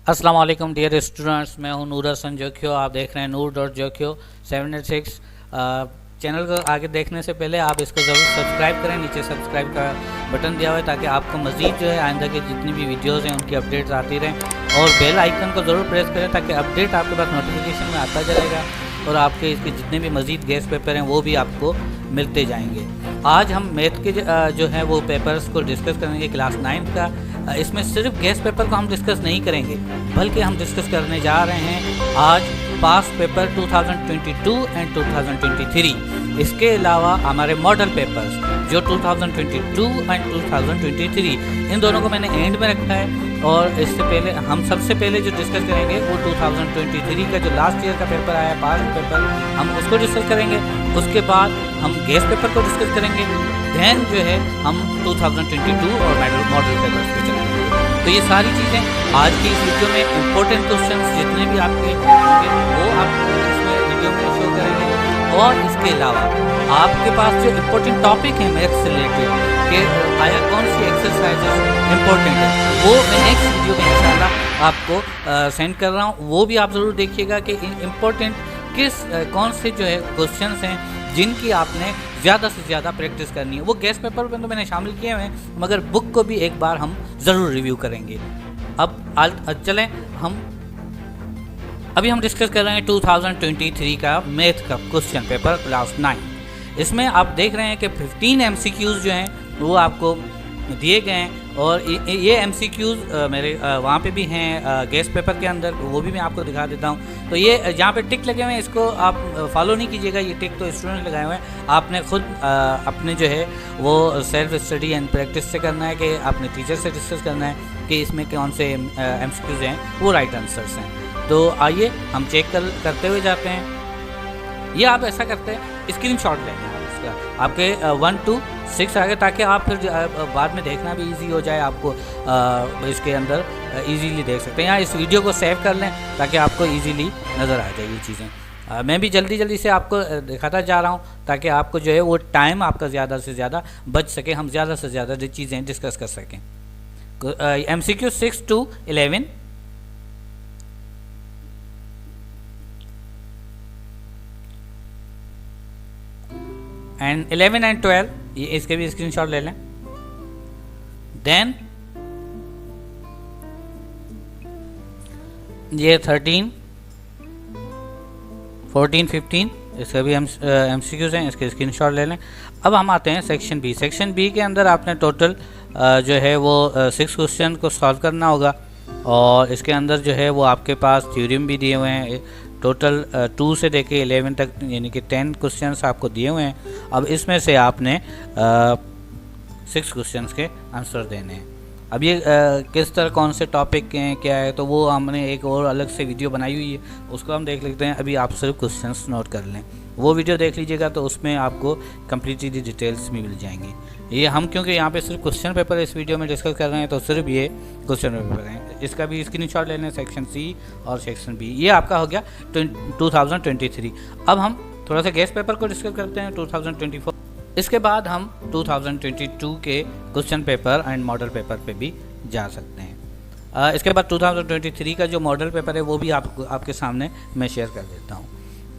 अस्सलाम वालेकुम dear students, मैं हूं नूर हसन जोखियो। आप देख रहे हैं नूर.जोखियो 786। चैनल को आगे देखने से पहले आप इसको ज़रूर सब्सक्राइब करें। नीचे सब्सक्राइब का बटन दिया हुआ है ताकि आपको मज़ीद जो है आइंदा के जितनी भी वीडियोस हैं उनकी अपडेट्स आती रहें, और बेल आइकन को ज़रूर प्रेस करें ताकि अपडेट आपके पास नोटिफिकेशन में आता जाएगा और आपके इसके जितने भी मज़ीद गेस्ट पेपर हैं वो भी आपको मिलते जाएंगे। आज हम मैथ के जो है वो पेपर्स को डिस्कस करेंगे क्लास 9 का। इसमें सिर्फ गेस्ट पेपर को हम डिस्कस नहीं करेंगे, बल्कि हम डिस्कस करने जा रहे हैं आज पास्ट पेपर 2022 एंड 2023। इसके अलावा हमारे मॉडल पेपर्स जो 2022 एंड 2023, इन दोनों को मैंने एंड में रखा है। और इससे पहले हम सबसे पहले जो डिस्कस करेंगे वो 2023 का जो लास्ट ईयर का पेपर आया, पास्ट पेपर, हम उसको डिस्कस करेंगे। उसके बाद हम गेस्ट पेपर को डिस्कस करेंगे। दैन जो है हम 2022 और मॉडल पेपर्स पे चलेंगे। तो ये सारी चीज़ें आज की इस वीडियो में इंपॉर्टेंट क्वेश्चंस जितने भी आपके होंगे वो आपको इसमें वीडियो में शो करेंगे। और इसके अलावा आपके पास जो इम्पोर्टेंट टॉपिक है मैथ से रिलेटेड कि आया कौन सी एक्सरसाइजेस इम्पोर्टेंट है, वो मैं नेक्स्ट वीडियो में इंशाल्लाह आपको सेंड कर रहा हूँ। वो भी आप ज़रूर देखिएगा कि इम्पोर्टेंट कौन से जो है क्वेश्चंस हैं जिनकी आपने ज़्यादा से ज़्यादा प्रैक्टिस करनी है। वो गेस्ट पेपर में तो मैंने शामिल किए हुए हैं, मगर बुक को भी एक बार हम ज़रूर रिव्यू करेंगे। अब चलें अभी हम डिस्कस कर रहे हैं 2023 का मैथ का क्वेश्चन पेपर क्लास 9। इसमें आप देख रहे हैं कि 15 MCQs जो हैं वो आपको दिए गए हैं, और ये MCQs मेरे वहाँ पे भी हैं गेस्ट पेपर के अंदर, वो भी मैं आपको दिखा देता हूँ। तो ये जहाँ पे टिक लगे हुए हैं इसको आप फॉलो नहीं कीजिएगा, ये टिक तो स्टूडेंट लगाए हुए हैं। आपने खुद अपने जो है वो सेल्फ स्टडी एंड प्रैक्टिस से करना है कि अपने टीचर से डिस्कस करना है कि इसमें कौन से MCQs हैं वो राइट आंसर्स हैं। तो आइए हम चेक करते हुए जाते हैं। ये आप ऐसा करते हैं, स्क्रीनशॉट लेंगे आप इसका, आपके 1 to 6 आ गए, ताकि आप फिर बाद में देखना भी इजी हो जाए आपको। इसके अंदर इजीली देख सकते हैं। यहाँ इस वीडियो को सेव कर लें ताकि आपको इजीली नज़र आ जाए ये चीज़ें। मैं भी जल्दी से आपको दिखाता जा रहा हूँ ताकि आपको जो है वो टाइम आपका ज़्यादा से ज़्यादा बच सके, हम ज़्यादा से ज़्यादा चीज़ें डिस्कस कर सकें। MCQ 6 to 11 एंड 11 एंड 12, ये इसके भी स्क्रीनशॉट ले लें। देन ये 13, 14, 15, इसके भी MCQs हैं, इसके स्क्रीनशॉट ले लें। अब हम आते हैं सेक्शन बी। सेक्शन बी के अंदर आपने टोटल जो है वो 6 क्वेश्चन को सॉल्व करना होगा, और इसके अंदर जो है वो आपके पास थ्योरम भी दिए हुए हैं। टोटल 2 से लेके 11 तक यानी कि 10 क्वेश्चंस आपको दिए हुए हैं। अब इसमें से आपने 6 क्वेश्चंस के आंसर देने हैं। अब ये किस तरह कौन से टॉपिक के हैं क्या है, तो वो हमने एक और अलग से वीडियो बनाई हुई है, उसको हम देख लेते हैं। अभी आप सिर्फ क्वेश्चंस नोट कर लें, वो वीडियो देख लीजिएगा तो उसमें आपको कम्प्लीटली डिटेल्स भी मिल जाएंगी। ये हम क्योंकि यहाँ पे सिर्फ क्वेश्चन पेपर इस वीडियो में डिस्कस कर रहे हैं, तो सिर्फ ये क्वेश्चन पेपर हैं। इसका भी स्क्रीनशॉट ले लें, सेक्शन सी और सेक्शन बी। ये आपका हो गया 2023। अब हम थोड़ा सा गेस्ट पेपर को डिस्कस करते हैं 2024। इसके बाद हम 2022 के question paper and model paper पे भी जा सकते हैं। इसके बाद 2023 का जो मॉडल पेपर है वो भी आपके सामने मैं शेयर कर देता हूँ।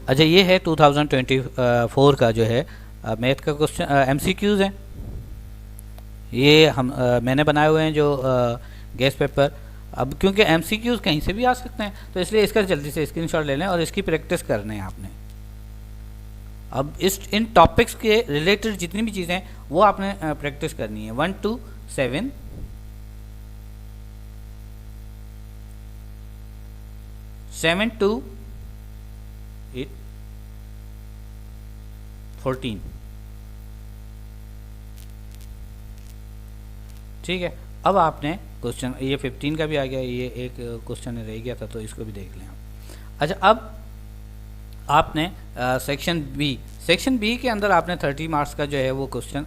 अच्छा, ये है 2024 का जो है मैथ का क्वेश्चन MCQs हैं। ये मैंने बनाए हुए हैं जो गेस्ट पेपर। अब क्योंकि MCQs कहीं से भी आ सकते हैं, तो इसलिए इसका जल्दी से स्क्रीनशॉट ले लें और इसकी प्रैक्टिस करने हैं आपने। अब इन टॉपिक्स के रिलेटेड जितनी भी चीज़ें हैं वो आपने प्रैक्टिस करनी है। 1 to 7, 7 to 14, ठीक है। अब आपने क्वेश्चन ये 15 का भी आ गया, ये एक क्वेश्चन रह गया था तो इसको भी देख लें आप। अच्छा, अब आपने सेक्शन बी के अंदर आपने 30 मार्क्स का जो है वो क्वेश्चन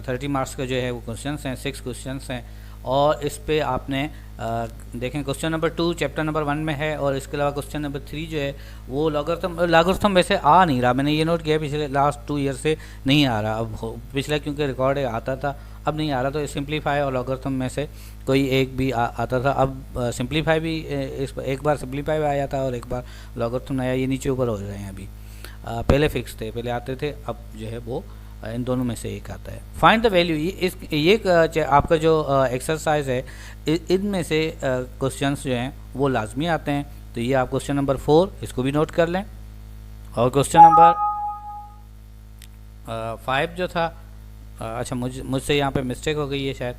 30 मार्क्स का जो है वो क्वेश्चन हैं, 6 क्वेश्चन हैं, और इस पे आपने देखें क्वेश्चन नंबर 2 चैप्टर नंबर 1 में है, और इसके अलावा क्वेश्चन नंबर 3 जो है वो लॉगरिथम वैसे आ नहीं रहा, मैंने ये नोट किया पिछले लास्ट 2 ईयर से नहीं आ रहा। अब पिछला क्योंकि रिकॉर्ड आता था, अब नहीं आ रहा, तो सिंप्लीफाई और लॉगरिथम में से कोई एक भी आता था। अब सिंप्लीफाई भी एक बार सिंप्लीफाई में आया था और एक बार लॉगरिथम आया, ये नीचे ऊपर हो रहे हैं अभी। पहले फिक्स थे, पहले आते थे, अब जो है वो इन दोनों में से एक आता है। फाइंड द वैल्यू, ये आपका जो एक्सरसाइज है इनमें से क्वेश्चंस जो हैं वो लाजमी आते हैं। तो ये आप क्वेश्चन नंबर 4 इसको भी नोट कर लें, और क्वेश्चन नंबर 5 जो था, अच्छा मुझसे यहाँ पे मिस्टेक हो गई है शायद,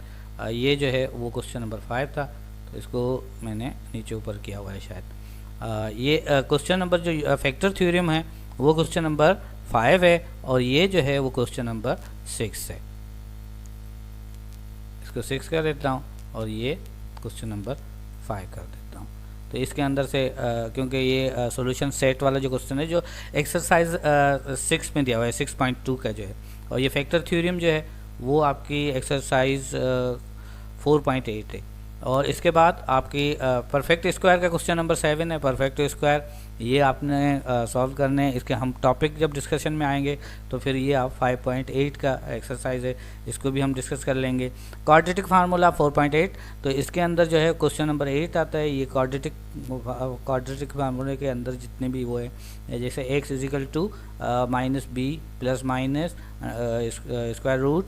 ये जो है वो क्वेश्चन नंबर 5 था, तो इसको मैंने नीचे ऊपर किया हुआ है शायद। ये क्वेश्चन नंबर जो फैक्टर थ्योरम है वो क्वेश्चन नंबर 5 है, और ये जो है वो क्वेश्चन नंबर 6 है। इसको 6 कर देता हूँ और ये क्वेश्चन नंबर 5 कर देता हूँ। तो इसके अंदर से क्योंकि ये सॉल्यूशन सेट वाला जो क्वेश्चन है जो एक्सरसाइज 6 में दिया हुआ है 6.2 का जो है, और ये फैक्टर थ्योरम जो है वो आपकी एक्सरसाइज 4.8 है। और इसके बाद आपकी परफेक्ट स्क्वायर का क्वेश्चन नंबर 7 है। परफेक्ट स्क्वायर ये आपने सॉल्व करने हैं, इसके हम टॉपिक जब डिस्कशन में आएंगे तो फिर ये आप 5.8 का एक्सरसाइज है, इसको भी हम डिस्कस कर लेंगे। क्वाड्रेटिक फार्मूला 4.8, तो इसके अंदर जो है क्वेश्चन नंबर 8 आता है। ये क्वाड्रेटिक फार्मूले के अंदर जितने भी वो है, जैसे x is equal to minus B plus minus square root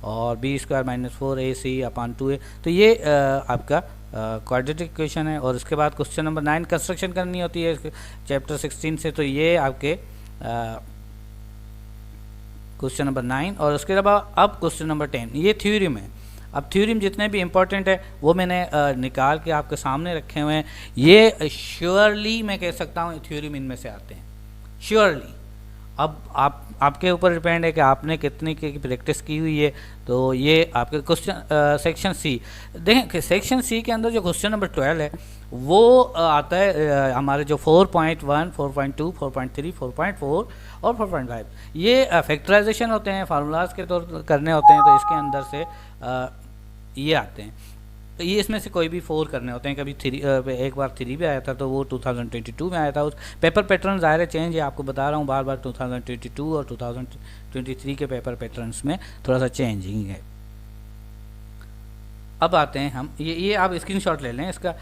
और B square minus 4ac upon 2a, तो ये आपका क्वाड्रेटिक इक्वेशन है। और उसके बाद क्वेश्चन नंबर 9 कंस्ट्रक्शन करनी होती है चैप्टर 16 से, तो ये आपके क्वेश्चन नंबर 9। और उसके अलावा अब क्वेश्चन नंबर 10 ये थ्योरम है। अब थ्योरम जितने भी इंपॉर्टेंट है वो मैंने निकाल के आपके सामने रखे हुए हैं। ये श्योरली मैं कह सकता हूँ थ्योरम इनमें से आते हैं, श्योरली। अब आपके ऊपर डिपेंड है कि आपने कितनी की प्रैक्टिस की हुई है। तो ये आपके क्वेश्चन सेक्शन सी देखें, सेक्शन सी के अंदर जो क्वेश्चन नंबर 12 है वो आता है हमारे जो 4.1, 4.2, 4.3, 4.4 और 4.5। ये फैक्टराइजेशन होते हैं, फार्मूलाज के तौर करने होते हैं, तो इसके अंदर से ये आते हैं। तो ये इसमें से कोई भी 4 करने होते हैं। कभी 3 एक बार 3 भी आया था, तो वो 2022 में आया था। उस पेपर पैटर्न ज़ाहिर है चेंज है, आपको बता रहा हूँ बार बार। 2022 और 2023 के पेपर पैटर्न्स में थोड़ा सा चेंजिंग है। अब आते हैं हम, ये आप स्क्रीनशॉट ले लें इसका,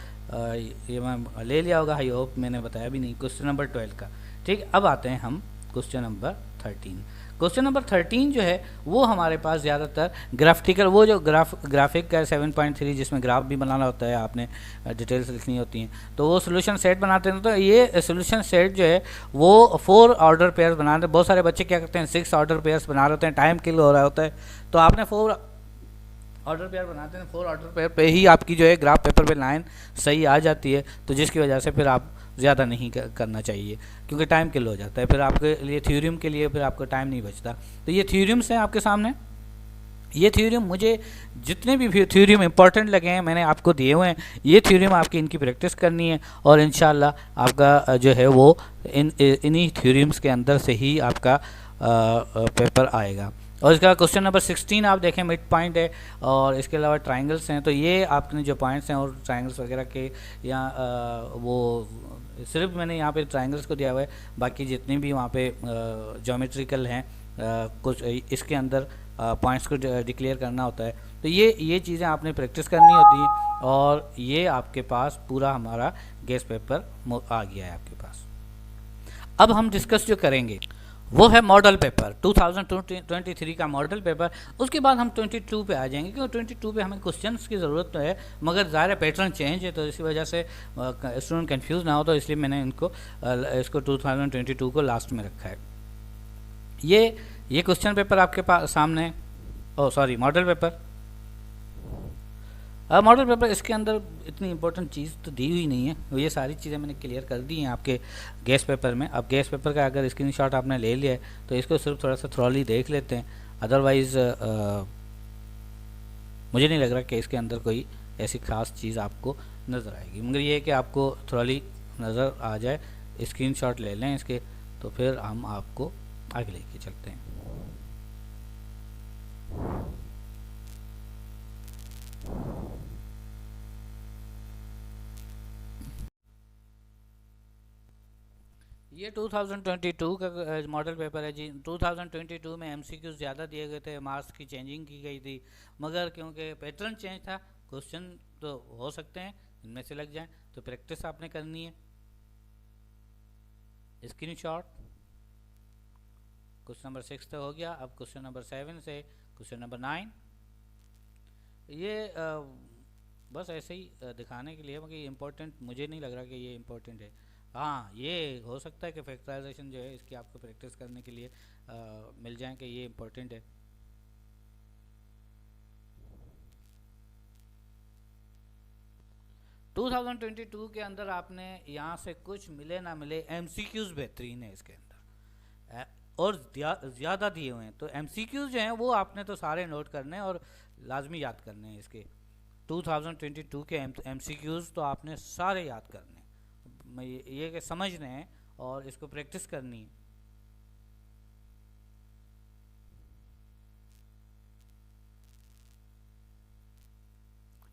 ये मैं ले लिया होगा, आई होप मैंने बताया भी नहीं, क्वेश्चन नंबर 12 का। ठीक, अब आते हैं हम क्वेश्चन नंबर 13। क्वेश्चन नंबर 13 जो है वो हमारे पास ज़्यादातर ग्राफिकल, वो जो ग्राफिक का 7.3 जिसमें ग्राफ भी बनाना होता है, आपने डिटेल्स लिखनी होती हैं, तो वो सोल्यूशन सेट बनाते हैं। तो ये सोल्यूशन सेट जो है वो 4 ऑर्डर पेयर्स बनाते हैं। बहुत सारे बच्चे क्या करते हैं 6 ऑर्डर पेयर्स बना रहे होते हैं, टाइम किल हो रहा होता है, तो आपने 4 ऑर्डर पेयर बनाते हैं। 4 ऑर्डर पेयर पे ही आपकी जो है ग्राफ पेपर पे लाइन सही आ जाती है, तो जिसकी वजह से फिर आप ज़्यादा नहीं करना चाहिए क्योंकि टाइम किल हो जाता है, फिर आपके लिए थ्योरम के लिए फिर आपको टाइम नहीं बचता। तो ये थ्योरम्स हैं आपके सामने। ये थ्योरम मुझे जितने भी थ्योरम इंपॉर्टेंट लगे हैं मैंने आपको दिए हुए हैं। ये थ्योरम आपकी इनकी प्रैक्टिस करनी है और इंशाल्लाह आपका जो है वो इन्हीं थ्योरम्स के अंदर से ही आपका पेपर आएगा। और इसका क्वेश्चन नंबर 16 आप देखें, मिड पॉइंट है और इसके अलावा ट्राइंगल्स हैं। तो ये आपने जो पॉइंट्स हैं और ट्राइंगल्स वगैरह के यहाँ वो सिर्फ मैंने यहाँ पे ट्राइंगल्स को दिया हुआ है, बाकी जितनी भी वहाँ पे ज्योमेट्रिकल हैं कुछ इसके अंदर पॉइंट्स को डिक्लेयर करना होता है। तो ये चीज़ें आपने प्रैक्टिस करनी होती हैं और ये आपके पास पूरा हमारा गेस पेपर आ गया है आपके पास। अब हम डिस्कस जो करेंगे वो है मॉडल पेपर 2023 का मॉडल पेपर। उसके बाद हम 22 पे आ जाएंगे क्योंकि 22 पे हमें क्वेश्चंस की ज़रूरत तो है, मगर ज़ाहिर पैटर्न चेंज है, तो इसी वजह से स्टूडेंट कंफ्यूज ना हो, तो इसलिए मैंने इसको 2022 को लास्ट में रखा है। ये क्वेश्चन पेपर आपके पास सामने, sorry model paper. Model paper इसके अंदर इतनी इंपॉर्टेंट चीज़ तो दी हुई नहीं है, ये सारी चीज़ें मैंने क्लियर कर दी हैं आपके गैस पेपर में। अब गैस पेपर का अगर स्क्रीनशॉट आपने ले लिया है तो इसको सिर्फ थोड़ा सा थ्रोली देख लेते हैं, अदरवाइज़ मुझे नहीं लग रहा कि इसके अंदर कोई ऐसी ख़ास चीज़ आपको नज़र आएगी, मगर ये है कि आपको थ्रोली नज़र आ जाए। स्क्रीनशॉट ले लें इसके, तो फिर हम आपको आगे लेके चलते हैं। ये 2022 का मॉडल पेपर है जी। 2022 में एमसीक्यूज ज़्यादा दिए गए थे, मार्क्स की चेंजिंग की गई थी, मगर क्योंकि पैटर्न चेंज था, क्वेश्चन तो हो सकते हैं इनमें से लग जाएं, तो प्रैक्टिस आपने करनी है। स्क्रीनशॉट क्वेश्चन नंबर 6 तो हो गया। अब क्वेश्चन नंबर 7 से क्वेश्चन नंबर 9, ये बस ऐसे ही दिखाने के लिए, मगर इम्पोर्टेंट मुझे नहीं लग रहा कि ये इम्पोर्टेंट है। हाँ, ये हो सकता है कि फैक्टराइजेशन जो है इसकी आपको प्रैक्टिस करने के लिए मिल जाए कि ये इम्पोर्टेंट है। टू 2022 के अंदर आपने यहाँ से कुछ मिले ना मिले एमसीक्यूज बेहतरीन है इसके अंदर, और ज़्यादा दिए हुए हैं। तो एमसीक्यूज जो हैं वो आपने तो सारे नोट करने हैं और लाजमी याद करने हैं। इसके 2022 के एमसीक्यूज तो आपने सारे याद करने हैं, ये कि समझने हैं और इसको प्रैक्टिस करनी है।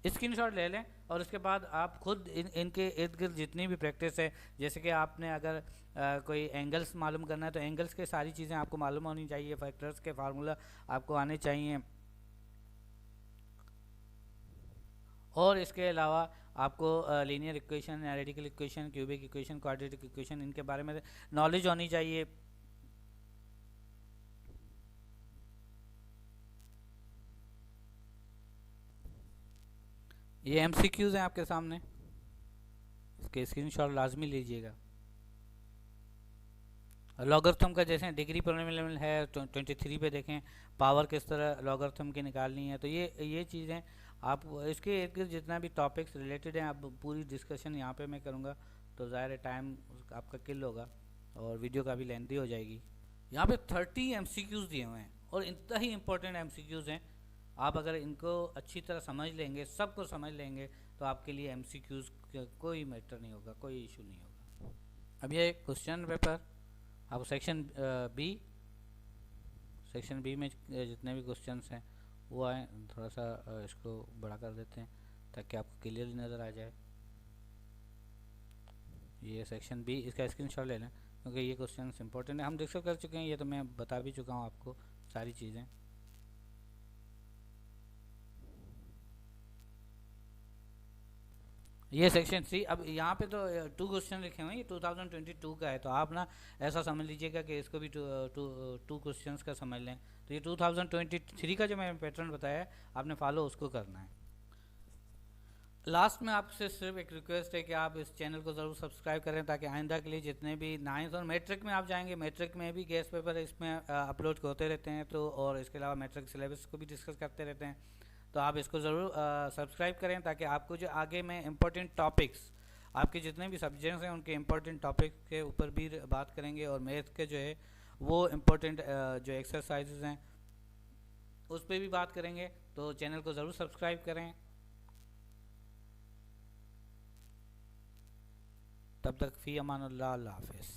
स्क्रीनशॉट ले लें और उसके बाद आप खुद इनके इर्द गिर्द जितनी भी प्रैक्टिस है, जैसे कि आपने अगर कोई एंगल्स मालूम करना है तो एंगल्स के सारी चीज़ें आपको मालूम होनी चाहिए, फैक्टर्स के फार्मूला आपको आने चाहिए, और इसके अलावा आपको linear equation, analytical equation, cubic equation, quadratic equation, इनके बारे में नॉलेज होनी चाहिए। ये एमसीक्यूज हैं आपके सामने, इसके स्क्रीनशॉट लाजमी लीजिएगा। लॉगरिथम का जैसे डिग्री पॉलिनोमियल है 23 पे देखें, पावर किस तरह लॉगरिथम की निकालनी है। तो ये चीज़ें आप इसके इर्द गिर्द जितना भी टॉपिक्स रिलेटेड हैं, आप पूरी डिस्कशन यहाँ पे मैं करूँगा तो ज़ाहिर है टाइम आपका किल होगा और वीडियो का भी लेंथी हो जाएगी। यहाँ पे 30 एमसीक्यूज दिए हुए हैं और इतना ही इम्पोर्टेंट एमसीक्यूज हैं। आप अगर इनको अच्छी तरह समझ लेंगे, सबको समझ लेंगे, तो आपके लिए एमसीक्यूज कोई मैटर नहीं होगा, कोई इशू नहीं होगा। अब ये क्वेश्चन पेपर आप सेक्शन बी में जितने भी क्वेश्चंस हैं वो आए, थोड़ा सा इसको बड़ा कर देते हैं ताकि आपको क्लियरली नज़र आ जाए। ये सेक्शन बी, इसका स्क्रीनशॉट ले लें क्योंकि ये क्वेश्चंस इंपॉर्टेंट है, हम डिस्कस कर चुके हैं, ये तो मैं बता भी चुका हूँ आपको सारी चीज़ें। ये सेक्शन सी। अब यहाँ पे तो 2 क्वेश्चन लिखे हुए हैं, ये 2022 का है, तो आप ना ऐसा समझ लीजिएगा कि इसको भी टू क्वेश्चंस का समझ लें। तो ये 2023 का जो मैंने पैटर्न बताया है आपने फॉलो उसको करना है। लास्ट में आपसे सिर्फ एक रिक्वेस्ट है कि आप इस चैनल को ज़रूर सब्सक्राइब करें ताकि आइंदा के लिए जितने भी 9th और मैट्रिक में आप जाएंगे, मैट्रिक में भी गेस्ट पेपर इसमें अपलोड होते रहते हैं, तो और इसके अलावा मैट्रिक सिलेबस को भी डिस्कस करते रहते हैं, तो आप इसको ज़रूर सब्सक्राइब करें ताकि आपको जो आगे में इम्पोर्टेंट टॉपिक्स, आपके जितने भी सब्जेक्ट्स हैं उनके इम्पोर्टेंट टॉपिक के ऊपर भी बात करेंगे, और मैथ के जो है वो इम्पोर्टेंट जो एक्सरसाइजेज हैं उस पर भी बात करेंगे। तो चैनल को ज़रूर सब्सक्राइब करें। तब तक फ़ी अमान अल्लाह, अल्लाह हाफ़िज़।